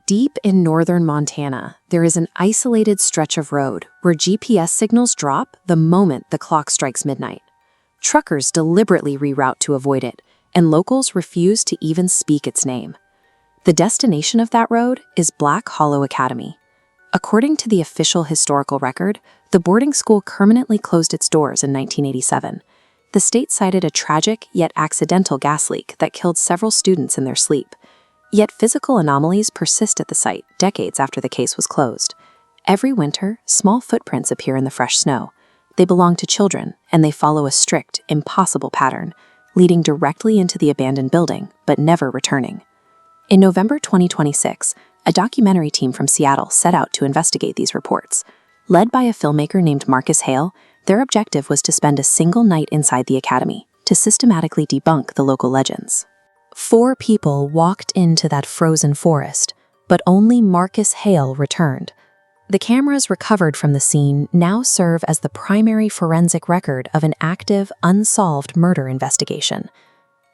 Deep in northern Montana, there is an isolated stretch of road where GPS signals drop the moment the clock strikes midnight. Truckers deliberately reroute to avoid it, and locals refuse to even speak its name. The destination of that road is Black Hollow Academy. According to the official historical record, the boarding school permanently closed its doors in 1987. The state cited a tragic yet accidental gas leak that killed several students in their sleep. Yet physical anomalies persist at the site decades after the case was closed. Every winter, small footprints appear in the fresh snow. They belong to children, and they follow a strict, impossible pattern, leading directly into the abandoned building, but never returning. In November 2026, a documentary team from Seattle set out to investigate these reports. Led by a filmmaker named Marcus Hale, their objective was to spend a single night inside the academy to systematically debunk the local legends. 4 people walked into that frozen forest, but only Marcus Hale returned. The cameras recovered from the scene now serve as the primary forensic record of an active, unsolved murder investigation.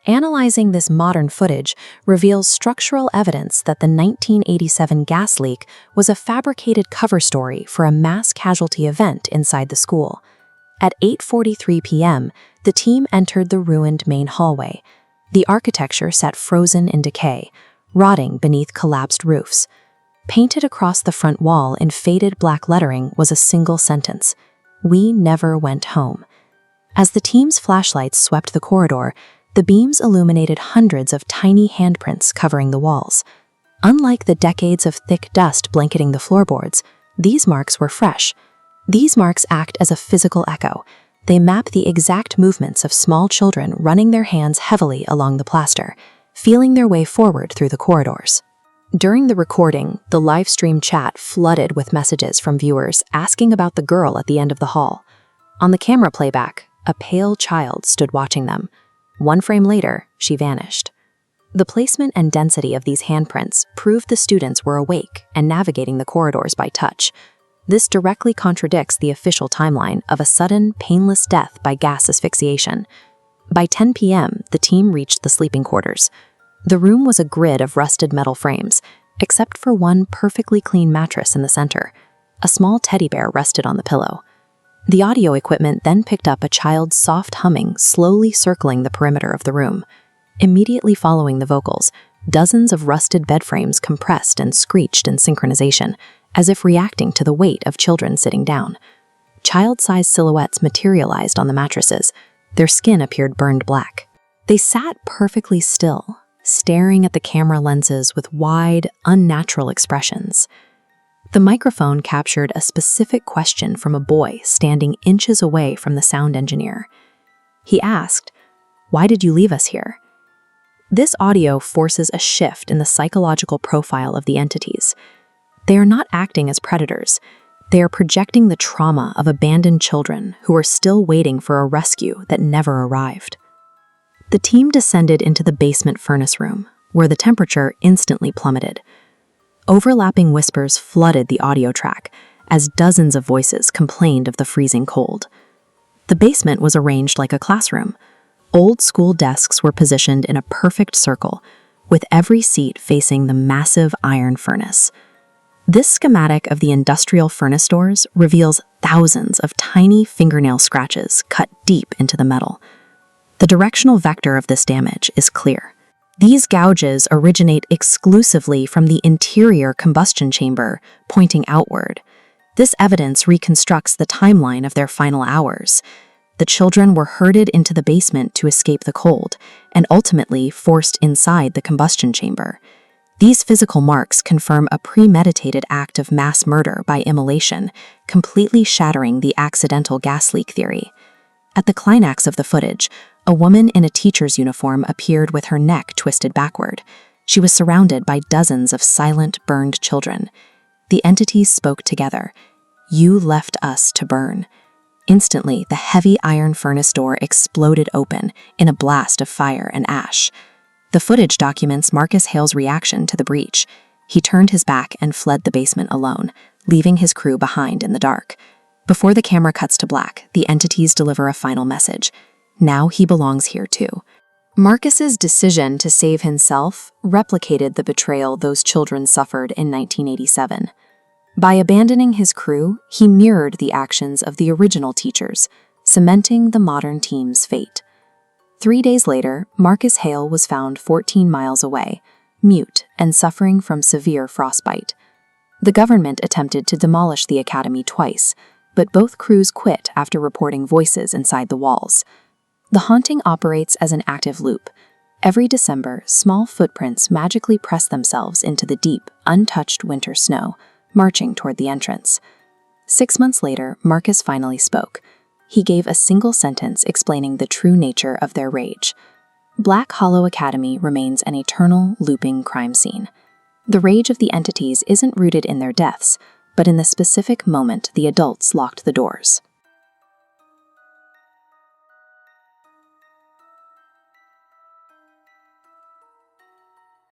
Analyzing this modern footage reveals structural evidence that the 1987 gas leak was a fabricated cover story for a mass casualty event inside the school. At 8:43 p.m., the team entered the ruined main hallway. The architecture sat frozen in decay, rotting beneath collapsed roofs. Painted across the front wall in faded black lettering was a single sentence: "We never went home." As the team's flashlights swept the corridor, the beams illuminated hundreds of tiny handprints covering the walls. Unlike the decades of thick dust blanketing the floorboards, these marks were fresh. These marks act as a physical echo. They map the exact movements of small children running their hands heavily along the plaster, feeling their way forward through the corridors. During the recording, the live stream chat flooded with messages from viewers asking about the girl at the end of the hall. On the camera playback, a pale child stood watching them. 1 frame later, she vanished. The placement and density of these handprints proved the students were awake and navigating the corridors by touch. This directly contradicts the official timeline of a sudden, painless death by gas asphyxiation. By 10 p.m., the team reached the sleeping quarters. The room was a grid of rusted metal frames, except for one perfectly clean mattress in the center. A small teddy bear rested on the pillow. The audio equipment then picked up a child's soft humming slowly circling the perimeter of the room. Immediately following the vocals, dozens of rusted bed frames compressed and screeched in synchronization, as if reacting to the weight of children sitting down. Child-sized silhouettes materialized on the mattresses. Their skin appeared burned black. They sat perfectly still, staring at the camera lenses with wide, unnatural expressions. The microphone captured a specific question from a boy standing inches away from the sound engineer. He asked, "Why did you leave us here?" This audio forces a shift in the psychological profile of the entities. They are not acting as predators. They are projecting the trauma of abandoned children who are still waiting for a rescue that never arrived. The team descended into the basement furnace room, where the temperature instantly plummeted. Overlapping whispers flooded the audio track as dozens of voices complained of the freezing cold. The basement was arranged like a classroom. Old-school desks were positioned in a perfect circle, with every seat facing the massive iron furnace. This schematic of the industrial furnace doors reveals thousands of tiny fingernail scratches cut deep into the metal. The directional vector of this damage is clear. These gouges originate exclusively from the interior combustion chamber, pointing outward. This evidence reconstructs the timeline of their final hours. The children were herded into the basement to escape the cold, and ultimately forced inside the combustion chamber. These physical marks confirm a premeditated act of mass murder by immolation, completely shattering the accidental gas leak theory. At the climax of the footage, a woman in a teacher's uniform appeared with her neck twisted backward. She was surrounded by dozens of silent, burned children. The entities spoke together. "You left us to burn." Instantly, the heavy iron furnace door exploded open in a blast of fire and ash. The footage documents Marcus Hale's reaction to the breach. He turned his back and fled the basement alone, leaving his crew behind in the dark. Before the camera cuts to black, the entities deliver a final message. Now he belongs here too. Marcus's decision to save himself replicated the betrayal those children suffered in 1987. By abandoning his crew, he mirrored the actions of the original teachers, cementing the modern team's fate. 3 days later, Marcus Hale was found 14 miles away, mute and suffering from severe frostbite. The government attempted to demolish the academy twice, but both crews quit after reporting voices inside the walls. The haunting operates as an active loop. Every December, small footprints magically press themselves into the deep, untouched winter snow, marching toward the entrance. 6 months later, Marcus finally spoke. He gave a single sentence explaining the true nature of their rage. Black Hollow Academy remains an eternal, looping crime scene. The rage of the entities isn't rooted in their deaths, but in the specific moment the adults locked the doors.